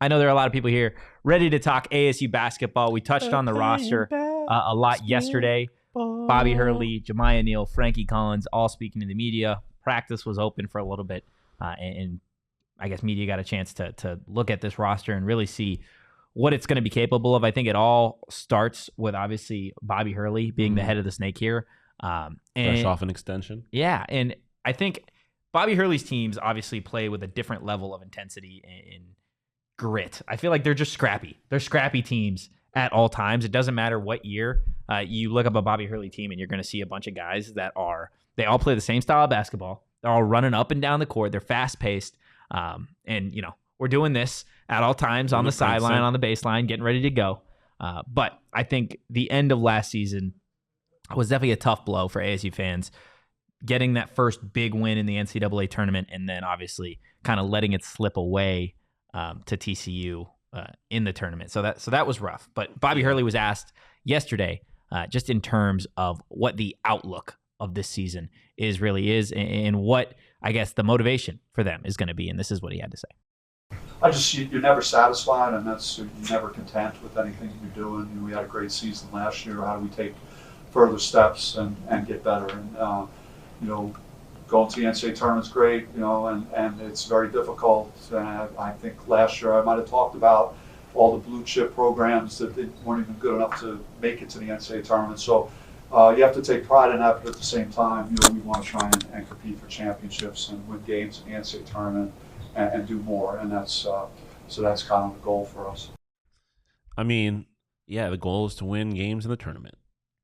I know there are a lot of people here ready to talk ASU basketball. We touched on the roster a lot yesterday. Bobby Hurley, Jamiya, Neal, Frankie Collins, all speaking to the media. Practice was open for a little bit, and I guess media got a chance to look at this roster and really see what it's going to be capable of. I think it all starts with, obviously, Bobby Hurley being the head of the snake here. Fresh off an extension. Yeah, and I think Bobby Hurley's teams obviously play with a different level of intensity and grit. I feel like they're just scrappy. They're scrappy teams at all times. It doesn't matter what year. You look up a Bobby Hurley team and you're going to see a bunch of guys that they all play the same style of basketball. They're all running up and down the court. They're fast-paced. And, we're doing this at all times on the sideline, on the baseline, getting ready to go. But I think the end of last season was definitely a tough blow for ASU fans, getting that first big win in the NCAA tournament and then obviously kind of letting it slip away to TCU in the tournament. So that was rough. But Bobby Hurley was asked yesterday just in terms of what the outlook of this season really is and what, I guess, the motivation for them is going to be. And this is what he had to say. You're never satisfied, and you're never content with anything you're doing. We had a great season last year. How do we take further steps and get better? And going to the NCAA tournament's great, and it's very difficult. I think last year I might have talked about all the blue chip programs that they weren't even good enough to make it to the NCAA tournament. So you have to take pride in that, but at the same time, we want to try and compete for championships and win games in the NCAA tournament and do more. And that's kind of the goal for us. I mean, yeah, the goal is to win games in the tournament.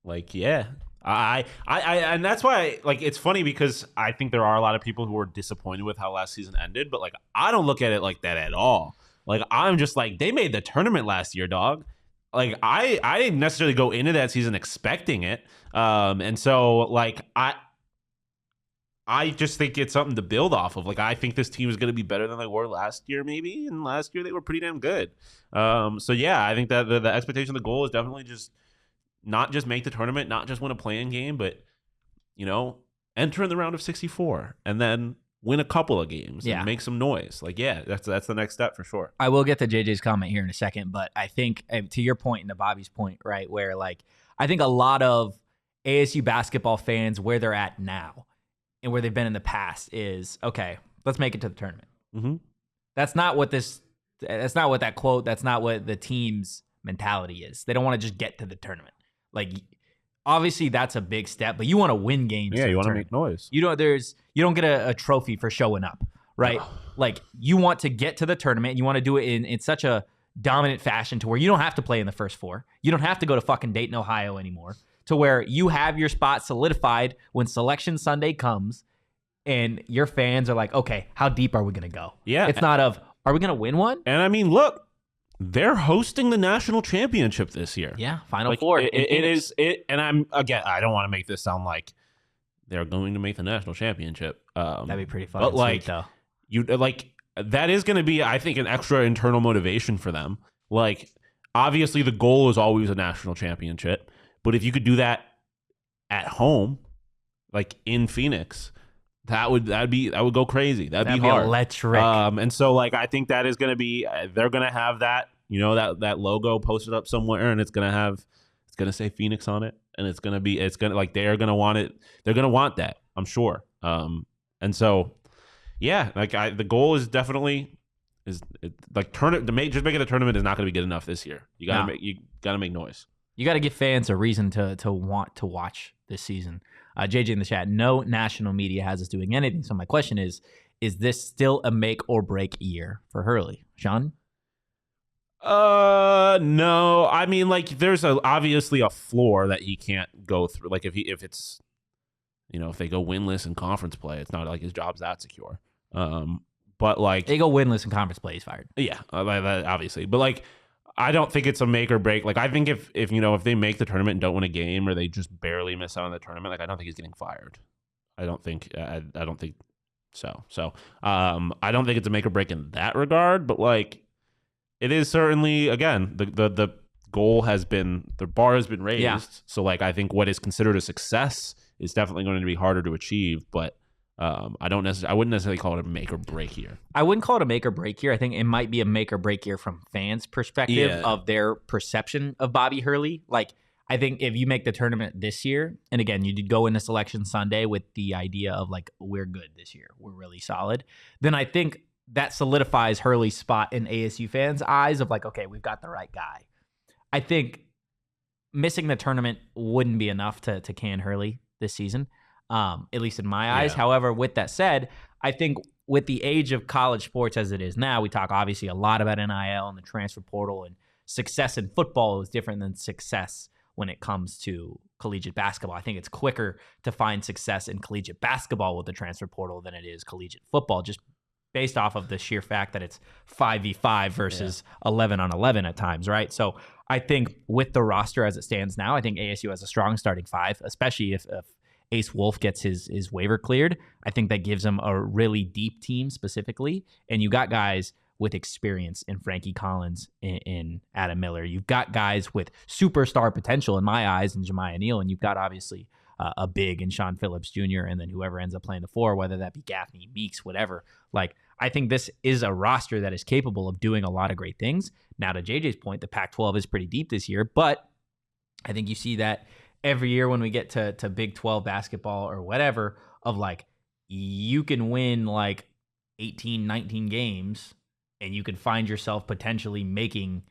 Like, yeah. I and that's why it's funny because I think there are a lot of people who are disappointed with how last season ended, but I don't look at it like that at all. I'm just they made the tournament last year, dog. I didn't necessarily go into that season expecting it. And so I just think it's something to build off of. I think this team is going to be better than they were last year, maybe. And last year they were pretty damn good. So yeah, I think that the expectation, the goal is definitely just not just make the tournament, not just win a play-in game, but enter in the round of 64 and then win a couple of games and make some noise. That's the next step for sure. I will get to JJ's comment here in a second, but I think to your point and to Bobby's point, right, where I think a lot of ASU basketball fans where they're at now and where they've been in the past is, okay, let's make it to the tournament. Mm-hmm. That's not what that quote, that's not what the team's mentality is. They don't want to just get to the tournament. Obviously that's a big step, but you want to win games. Yeah, you want to make noise. You don't get a trophy for showing up, right? No. You want to get to the tournament and you want to do it in such a dominant fashion to where you don't have to play in the first four. You don't have to go to fucking Dayton, Ohio anymore, to where you have your spot solidified when Selection Sunday comes and your fans are like, okay, how deep are we going to go? Yeah. It's not are we going to win one? And I mean, look, they're hosting the national championship this year. Yeah, Final Four. It is. And I don't want to make this sound like they're going to make the national championship. That'd be pretty fucking sweet, though. That is going to be, I think, an extra internal motivation for them. Obviously, the goal is always a national championship, but if you could do that at home, in Phoenix, that would go crazy. That'd be hard. Electric. And so I think that is going to be, they're going to have that, that logo posted up somewhere, and it's going to say Phoenix on it, and they're going to want it. They're going to want that, I'm sure. And so, yeah, the goal is definitely just making the tournament is not going to be good enough this year. You got to make noise. You got to give fans a reason to want to watch this season. JJ in the chat, no national media has us doing anything. So my question is this still a make or break year for Hurley? Sean? No. I mean, there's obviously a floor that he can't go through. If it's, if they go winless in conference play, it's not like his job's that secure. But they go winless in conference play, he's fired. Yeah, obviously. But I don't think it's a make or break. I think if they make the tournament and don't win a game, or they just barely miss out on the tournament, I don't think he's getting fired. I don't think so. So I don't think it's a make or break in that regard. But it is certainly, again, the goal has been, the bar has been raised. Yeah. So I think what is considered a success is definitely going to be harder to achieve. But I wouldn't necessarily call it a make or break year. I wouldn't call it a make or break year. I think it might be a make or break year from fans' perspective of their perception of Bobby Hurley. Like, I think if you make the tournament this year, and again, you did go into Selection Sunday with the idea of like, we're good this year, we're really solid, then I think that solidifies Hurley's spot in ASU fans' eyes of like, okay, we've got the right guy. I think missing the tournament wouldn't be enough to can Hurley this season. At least in my eyes. Yeah. However, with that said, I think with the age of college sports as it is now, we talk obviously a lot about NIL and the transfer portal, and success in football is different than success when it comes to collegiate basketball. I think it's quicker to find success in collegiate basketball with the transfer portal than it is collegiate football, just based off of the sheer fact that it's 5v5 versus 11-on-11 at times, right? So I think with the roster as it stands now, I think ASU has a strong starting five, especially if Ace Wolf gets his waiver cleared. I think that gives him a really deep team specifically. And you got guys with experience in Frankie Collins, in Adam Miller. You've got guys with superstar potential in my eyes in Jamiya Neal. And you've got obviously a big in Sean Phillips Jr. and then whoever ends up playing the four, whether that be Gaffney, Meeks, whatever. Like, I think this is a roster that is capable of doing a lot of great things. Now, to JJ's point, the Pac-12 is pretty deep this year, but I think you see that every year when we get to Big 12 basketball or whatever, of like, you can win like 18, 19 games and you can find yourself potentially making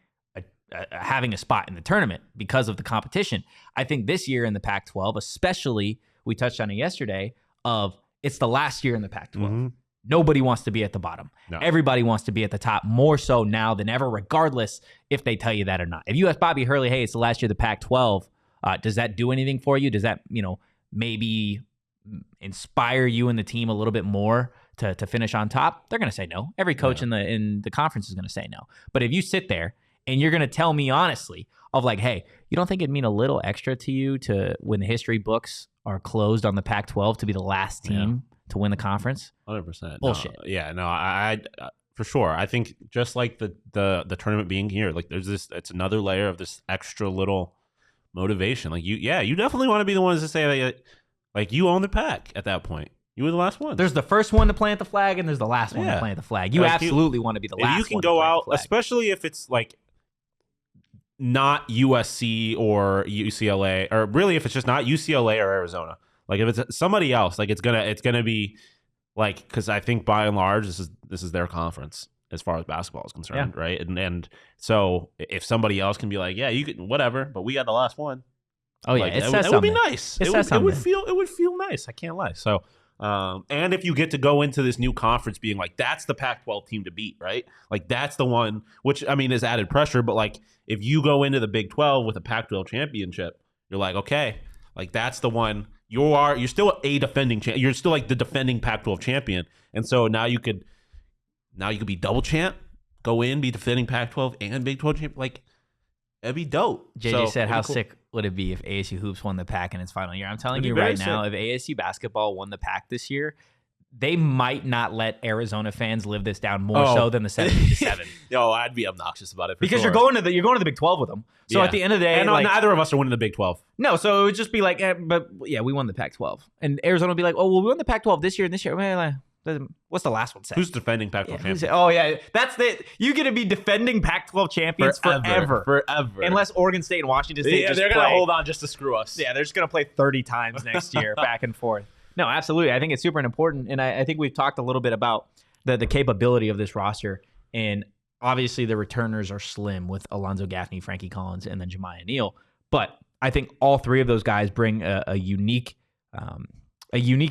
having a spot in the tournament because of the competition. I think this year in the Pac-12, especially, we touched on it yesterday, of it's the last year in the Pac-12. Mm-hmm. Nobody wants to be at the bottom. No. Everybody wants to be at the top, more so now than ever, regardless if they tell you that or not. If you ask Bobby Hurley, hey, it's the last year of the Pac-12, does that do anything for you? Does that, maybe inspire you and the team a little bit more to finish on top? They're going to say no. Every coach in the conference is going to say no. But if you sit there and you're going to tell me honestly of like, hey, you don't think it'd mean a little extra to you to, when the history books are closed on the Pac-12, to be the last team to win the conference? 100%. Bullshit. I for sure. I think just like the tournament being here, like there's this, it's another layer of this extra little motivation. Like you definitely want to be the ones to say that, like, you own the pack at that point. You were the last one. There's the first one to plant the flag, and there's the last one to plant the flag. You absolutely want to be the last one. You can go out, especially if it's like not USC or UCLA, or really if it's just not UCLA or Arizona. Like if it's somebody else, like it's gonna be like, because I think by and large this is their conference as far as basketball is concerned, right? And so if somebody else can be like, yeah, you can, whatever, but we got the last one. Oh yeah, like, it would be nice. It would feel nice. I can't lie. So. And if you get to go into this new conference being like, that's the Pac-12 team to beat, right? Like that's the one, which I mean is added pressure, but like if you go into the Big 12 with a Pac-12 championship, you're like, okay, like that's the one. You're still a defending champ. You're still like the defending Pac-12 champion, and so now you could be double champ, go in, be defending Pac-12 and Big 12 champ. Like that'd be dope. JJ said, how sick would it be if ASU Hoops won the Pac in its final year? I'm telling you right now, if ASU basketball won the Pac this year, they might not let Arizona fans live this down more so than the 77. Yo, I'd be obnoxious about it because you're going to the Big 12 with them. So at the end of the day, and neither of us are winning the Big 12. No, so it would just be like, we won the Pac-12, and Arizona would be like, oh well, we won the Pac-12 this year and this year. What's the last one say? Who's defending Pac-12 champions? Oh, yeah. That's you get to be defending Pac-12 champions forever. Unless Oregon State and Washington State they're going to hold on just to screw us. Yeah, they're just going to play 30 times next year, back and forth. No, absolutely. I think it's super important, and I think we've talked a little bit about the capability of this roster, and obviously the returners are slim with Alonzo Gaffney, Frankie Collins, and then Jamiya Neal. But I think all three of those guys bring a unique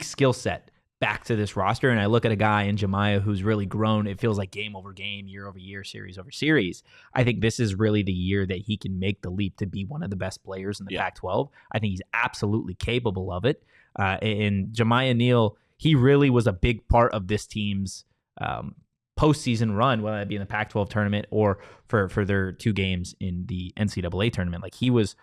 skill set back to this roster. And I look at a guy in Jamiya who's really grown. It feels like game over game, year over year, series over series. I think this is really the year that he can make the leap to be one of the best players in the Pac-12. I think he's absolutely capable of it. And Jamiya Neal, he really was a big part of this team's postseason run, whether it be in the Pac-12 tournament or for their 2 games in the NCAA tournament. Like, he was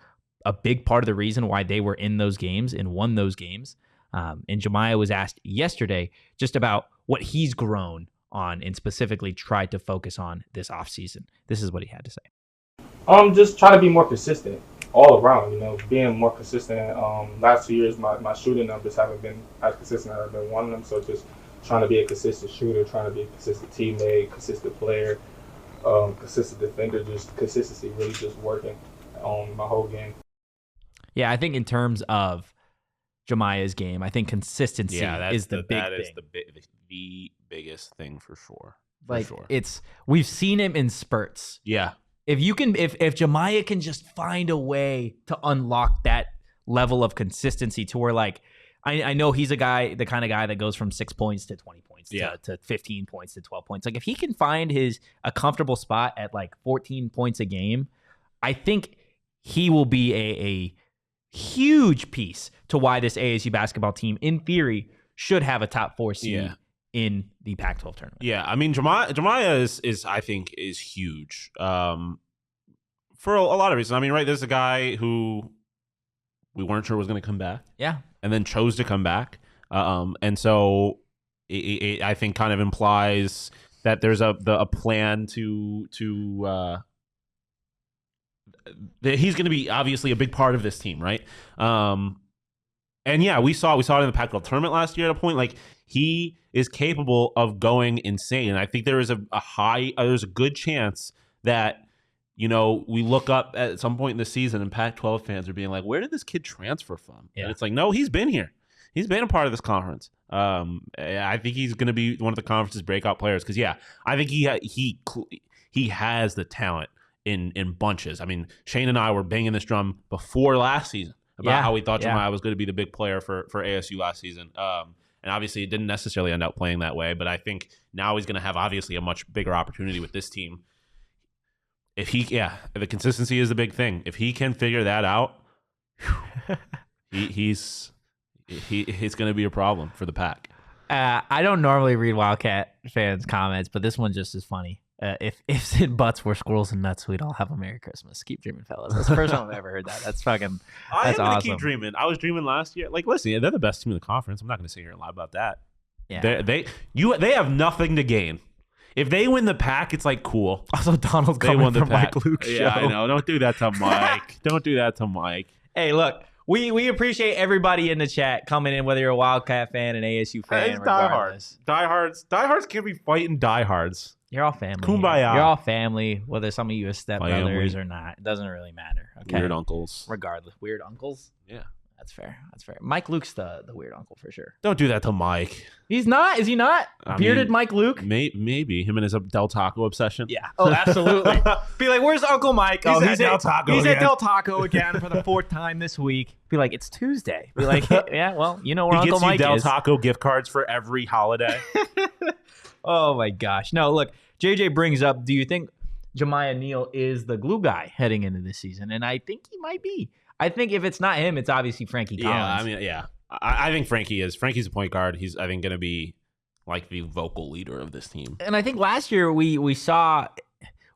a big part of the reason why they were in those games and won those games. And Jamiya was asked yesterday just about what he's grown on and specifically tried to focus on this offseason. This is what he had to say. Just try to be more consistent. all around, being more consistent. Last 2 years, my shooting numbers haven't been as consistent as I've been wanting them. So just trying to be a consistent shooter, trying to be a consistent teammate, consistent player, consistent defender, just consistency really just working on my whole game. Yeah, I think in terms of Jamiya's game, I think consistency is the big thing. That is the biggest thing for sure. We've seen him in spurts. Yeah. If Jamiya can just find a way to unlock that level of consistency to where, like, I know he's the kind of guy that goes from 6 points to 20 points to 15 points to 12 points. Like, if he can find a comfortable spot at like 14 points a game, I think he will be a huge piece to why this ASU basketball team, in theory, should have a top 4 seed in the Pac-12 tournament. Yeah, I mean, Jamiya is I think is huge for a lot of reasons. I mean, right, there's a guy who we weren't sure was going to come back. Yeah. And then chose to come back. And so it I think kind of implies that there's a plan to that he's going to be obviously a big part of this team, right? And yeah, we saw it in the Pac-12 tournament last year at a point. Like, he is capable of going insane. And I think there is there's a good chance that, we look up at some point in the season and Pac-12 fans are being like, where did this kid transfer from? Yeah. And it's like, no, he's been here. He's been a part of this conference. I think he's going to be one of the conference's breakout players because, I think he has the talent in bunches. I mean, Shane and I were banging this drum before last season about how we thought Jamiya was going to be the big player for ASU last season. And obviously it didn't necessarily end up playing that way, but I think now he's going to have obviously a much bigger opportunity with this team. If the consistency is the big thing. If he can figure that out, he's going to be a problem for the Pac. I don't normally read Wildcat fans' comments, but this one just is funny. If ifs and buts were squirrels and nuts, we'd all have a Merry Christmas. Keep dreaming, fellas. That's the first time I've ever heard that. That's fucking. That's I'm gonna awesome. keep dreaming. I was dreaming last year. Like, listen, they're the best team in the conference. I'm not going to sit here and lie about that. Yeah, they have nothing to gain. If they win the Pac, it's like cool. Also, Donald's coming from Mike Luke's show. Yeah, I know. Don't do that to Mike. Don't do that to Mike. Hey, look. We appreciate everybody in the chat coming in, whether you're a Wildcat fan, an ASU fan, it's diehards. Diehards can't be fighting diehards. You're all family. Kumbaya. You're all family, whether some of you are stepbrothers or not. It doesn't really matter. Okay. Weird uncles. Regardless. Weird uncles? Yeah. That's fair. Mike Luke's the weird uncle for sure. Don't do that to Mike. He's not. Is he not? Bearded Mike Luke? Maybe. Him and his Del Taco obsession. Yeah. Oh, absolutely. Be like, where's Uncle Mike? He's at Del Taco He's again. at Del Taco again for the 4th time this week. Be like, it's Tuesday. Be like, yeah, well, you know where Uncle Mike is. He gets you Del Taco gift cards for every holiday. Oh, my gosh. No, look, JJ brings up, do you think Jamiya Neal is the glue guy heading into this season? And I think he might be. I think if it's not him, it's obviously Frankie Collins. I think Frankie is. Frankie's a point guard. He's, I think, going to be like the vocal leader of this team. And I think last year we saw,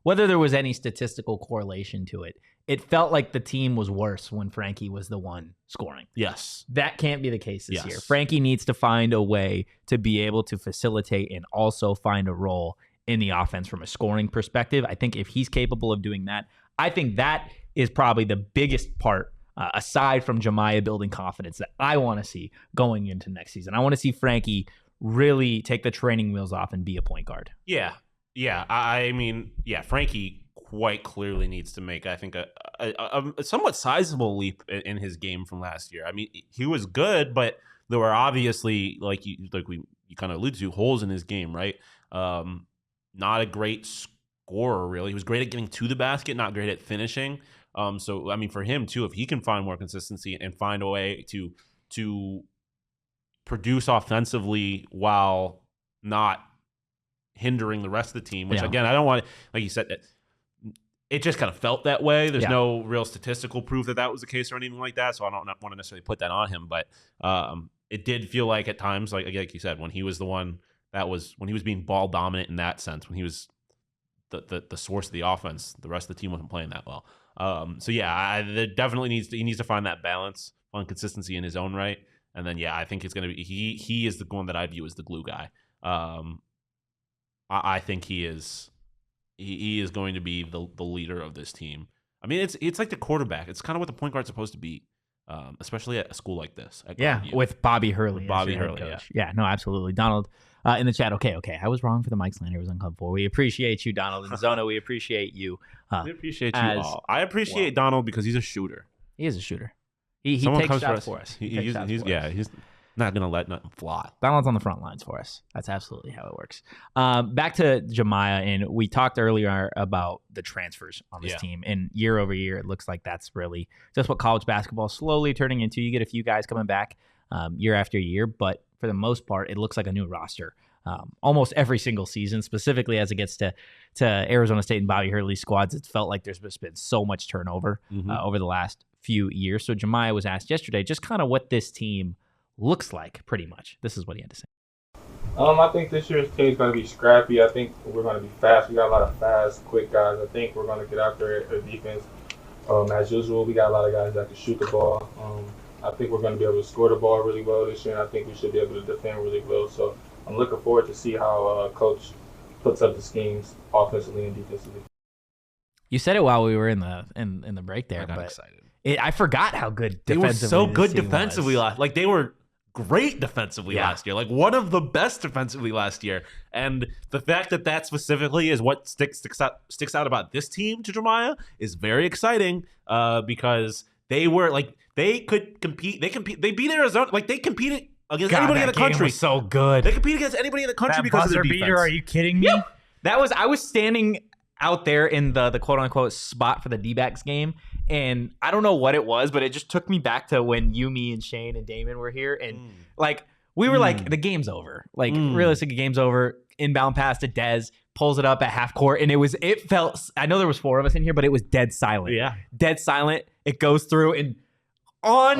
whether there was any statistical correlation to it, it felt like the team was worse when Frankie was the one scoring. Yes. That can't be the case this year. Frankie needs to find a way to be able to facilitate and also find a role in the offense from a scoring perspective. I think if he's capable of doing that, I think that is probably the biggest part, aside from Jamiya building confidence, that I want to see going into next season. I want to see Frankie really take the training wheels off and be a point guard. Yeah. I mean, Frankie quite clearly needs to make, I think, a somewhat sizable leap in his game from last year. I mean, he was good, but there were obviously, like you kind of alluded to, holes in his game, right? Not a great scorer, really. He was great at getting to the basket, not great at finishing. So, I mean, for him, too, if he can find more consistency and find a way to produce offensively while not hingering the rest of the team, which, again, I don't want, like you said, it just kind of felt that way. There's no real statistical proof that was the case or anything like that, so I don't want to necessarily put that on him. But it did feel like at times, like you said, when he was the one when he was being ball dominant in that sense, when he was the source of the offense, the rest of the team wasn't playing that well. There definitely needs to find that balance on consistency in his own right. And then, I think it's going to be, he is the one that I view as the glue guy. I think he is going to be the leader of this team. I mean, it's like the quarterback. It's kind of what the point guard's supposed to be, especially at a school like this. At Gardner. With Bobby Hurley. With Bobby as your Hurley, head coach. Yeah, no, absolutely. Donald in the chat. Okay. I was wrong for the Mike Slander was uncalled for. We appreciate you, Donald. And Zona, we appreciate you. We appreciate you all. I appreciate Donald because he's a shooter. He is a shooter. He takes shots for us. He's not going to let nothing fly. Donald's on the front lines for us. That's absolutely how it works. Back to Jamiya, and we talked earlier about the transfers on this team. And year over year, it looks like that's really just what college basketball is slowly turning into. You get a few guys coming back year after year, but for the most part, it looks like a new roster almost every single season, specifically as it gets to Arizona State and Bobby Hurley's squads. It's felt like there's just been so much turnover over the last few years. So Jamiya was asked yesterday just kind of what this team looks like, pretty much. This is what he had to say. I think this year's team is going to be scrappy. I think we're going to be fast. We got a lot of fast, quick guys. I think we're going to get after our defense. As usual, we got a lot of guys that can shoot the ball. I think we're going to be able to score the ball really well this year, and I think we should be able to defend really well. So I'm looking forward to see how Coach puts up the schemes offensively and defensively. You said it while we were in the break there. I got excited. I forgot how good they were so good defensively. Like they were great defensively last year. Like one of the best defensively last year. And the fact that specifically is what sticks out about this team to Jamiya is very exciting because they were like they could compete. They beat Arizona. Like they competed against anybody in the country. Was so good. They competed against anybody in the country because of their defense. Beater, are you kidding me? Yep. I was standing out there in the quote unquote spot for the D-backs game, and I don't know what it was, but it just took me back to when you, me, and Shane and Damon were here, and like we were like the game's over. Like realistically, game's over. Inbound pass to Dez, pulls it up at half court, and it felt. I know there was 4 of us in here, but it was dead silent. Yeah, dead silent. It goes through and. On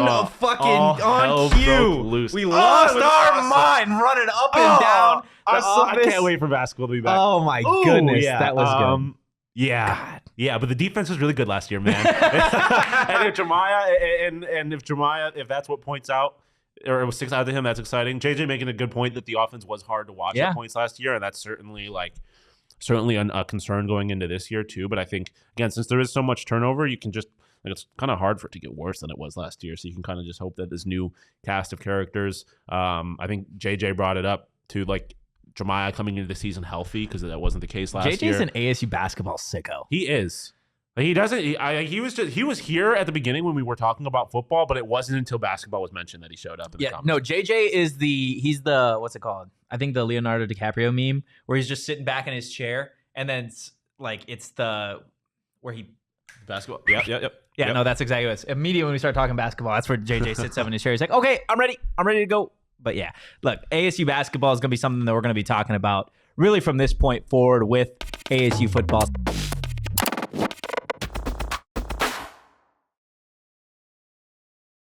cue, we lost our mind running up and down. I can't wait for basketball to be back. Oh my goodness, that was good. Yeah, but the defense was really good last year, man. And if Jamiya, if that's what points out or it sticks out to him, that's exciting. JJ making a good point that the offense was hard to watch at points last year, and that's certainly a concern going into this year too. But I think again, since there is so much turnover, you can just. Like it's kind of hard for it to get worse than it was last year. So you can kind of just hope that this new cast of characters. I think JJ brought it up to like Jamiya coming into the season healthy because that wasn't the case last year. JJ's an ASU basketball sicko. He is. He doesn't. He was here at the beginning when we were talking about football, but it wasn't until basketball was mentioned that he showed up. In the comments. No. JJ is he's the what's it called? I think the Leonardo DiCaprio meme where he's just sitting back in his chair and then like it's the where he. Basketball. Yep. Yeah, no, that's exactly what it is. Immediately when we start talking basketball, that's where JJ sits up in his chair. He's like, okay, I'm ready to go. But yeah, look, ASU basketball is going to be something that we're going to be talking about really from this point forward with ASU football.